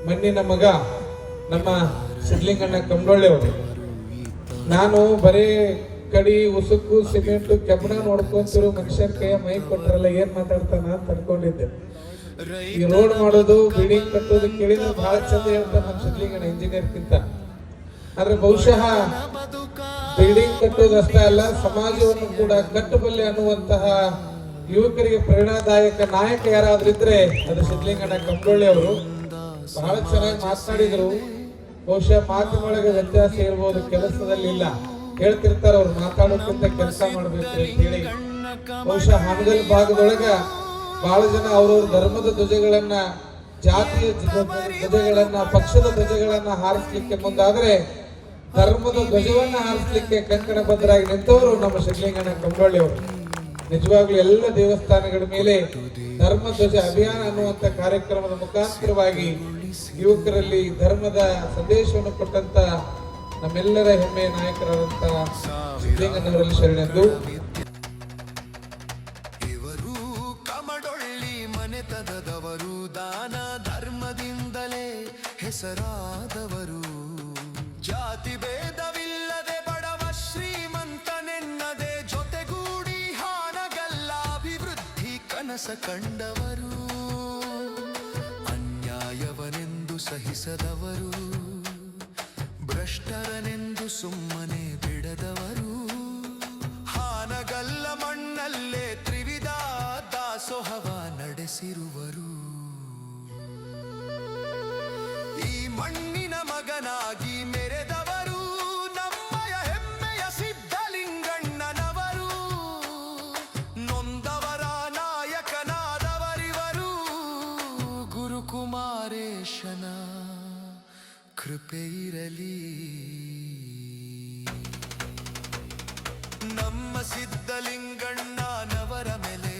ಮಣ್ಣಿನ ಮಗ ನಮ್ಮ ಸಿದ್ಲಿಂಗಣ್ಣ ಕಂಬಳೊಳ್ಳಿ ಅವರು. ನಾನು ಬರೀ ಕಡಿ ಉಸುಕು ಸಿಮೆಂಟ್ ಕೆಬ್ಬಣ ನೋಡ್ಕೊಂತಿರೋ ಮನುಷ್ಯರ ಕೈಯ ಮೈ ಕೊಟ್ಟರಲ್ಲ ಏನ್ ಮಾತಾಡ್ತಾನ ಅಂತ ಅನ್ಕೊಂಡಿದ್ದೆ. ಈ ರೋಡ್ ಮಾಡೋದು ಬಿಲ್ಡಿಂಗ್ ಕಟ್ಟೋದು ಕೇಳಿದ್ರೆ ಬಹಳ ಚಂದ ಹೇಳ್ತಾನೆ ನಮ್ಮ ಸಿದ್ಲಿಂಗಣ್ಣ ಇಂಜಿನಿಯರ್ಗಿಂತ. ಆದ್ರೆ ಬಹುಶಃ ಬಿಲ್ಡಿಂಗ್ ಕಟ್ಟೋದು ಅಷ್ಟೇ ಅಲ್ಲ, ಸಮಾಜವನ್ನು ಕೂಡ ಕಟ್ಟಬಲ್ಲೆ ಅನ್ನುವಂತಹ ಯುವಕರಿಗೆ ಪ್ರೇರಣಾದಾಯಕ ನಾಯಕ ಯಾರಾದ್ರೂ ಇದ್ರೆ ಅದು ಸಿದ್ಲಿಂಗಣ್ಣ ಕಂಬಳೊಳ್ಳಿ ಅವರು. ಬಹಳ ಚೆನ್ನಾಗಿ ಮಾತನಾಡಿದ್ರು. ಬಹುಶಃ ಮಾತಿನೊಳಗೆ ವ್ಯತ್ಯಾಸ ಇರ್ಬೋದು, ಕೆಲಸದಲ್ಲಿ ಇಲ್ಲ. ಹೇಳ್ತಿರ್ತಾರ ಅವ್ರು ಮಾತಾಡೋಕ್ಕಿಂತ ಕೆಲಸ ಮಾಡ್ಬೇಕು ಅಂತ ಹೇಳಿ. ಬಹುಶಃ ಹಾನಗಲ್ ಭಾಗದೊಳಗ ಬಹಳ ಜನ ಅವ್ರವ್ರ ಧರ್ಮದ ಧ್ವಜಗಳನ್ನ, ಜಾತಿಯ ಧ್ವಜಗಳನ್ನ, ಪಕ್ಷದ ಧ್ವಜಗಳನ್ನ ಹಾರಿಸ್ಲಿಕ್ಕೆ ಮುಂದಾದ್ರೆ ಧರ್ಮದ ಧ್ವಜವನ್ನ ಹಾರಿಸ್ಲಿಕ್ಕೆ ಕಂಕಣ ಬದ್ಧರಾಗಿ ನಿಂತವರು ನಮ್ಮ ಸಿದ್ಲಿಂಗಣ್ಣ ಕಂಬಳೊಳ್ಳಿ ಅವರು. ನಿಜವಾಗ್ಲೂ ಎಲ್ಲ ದೇವಸ್ಥಾನಗಳ ಮೇಲೆ ಧರ್ಮ ಧ್ವಜ ಅಭಿಯಾನ ಅನ್ನುವಂತ ಕಾರ್ಯಕ್ರಮದ ಮುಖಾಂತರವಾಗಿ ಯುವಕರಲ್ಲಿ ಧರ್ಮದ ಸಂದೇಶವನ್ನು ಕೊಟ್ಟಂತ ನಮ್ಮೆಲ್ಲರ ಹೆಮ್ಮೆಯ ನಾಯಕರಾದಂತ ಸಿದ್ಲಿಂಗಣ್ಣವರಲ್ಲಿ ಶರಣೆಂದು. ಇವರು ಕಮಡೊಳ್ಳಿ ಮನೆತನದವರು, ದಾನ ಧರ್ಮದಿಂದಲೇ ಹೆಸರಾದವರು. ಜಾತಿ ಭೇದವಿಲ್ಲದೆ ಬಡವ ಶ್ರೀಮಂತನೆನ್ನದೆ ಜೊತೆಗೂಡಿ ಹಾನಗಲ್ಲ ಅಭಿವೃದ್ಧಿ ಕನಸ ಕಂಡವರು. ಅನ್ಯಾಯವನೆಂದು ಸಹಿಸದವರು, ಭ್ರಷ್ಟರನೆಂದು ಸುಮ್ಮನೆ ಬಿಡದವರು. ಹಾನಗಲ್ಲ ಮಣ್ಣಲ್ಲೇ ತ್ರಿವಿಧ ದಾಸೋಹವ ನಡೆಸಿರುವರು. ಈ ಮಣ್ಣಿನ ಮಗನಾಗಿ ಮೆರೆದವರು ನಮ್ಮಯ ಹೆಮ್ಮೆಯ ಸಿದ್ಧಲಿಂಗಣ್ಣನವರು. ನೊಂದವರ ನಾಯಕನಾದವರಿವರು. ಗುರುಕುಮಾರೇಶನ ಕೃಪೆ ಇರಲಿ. ನಮ್ಮ ಸಿದ್ಧಲಿಂಗಣ್ಣನವರ ಮೇಲೆ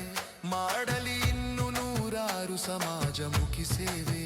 ಮಾಡಲಿ ಇನ್ನು ನೂರಾರು ಸಮಾಜಮುಖಿ ಸೇವೆ.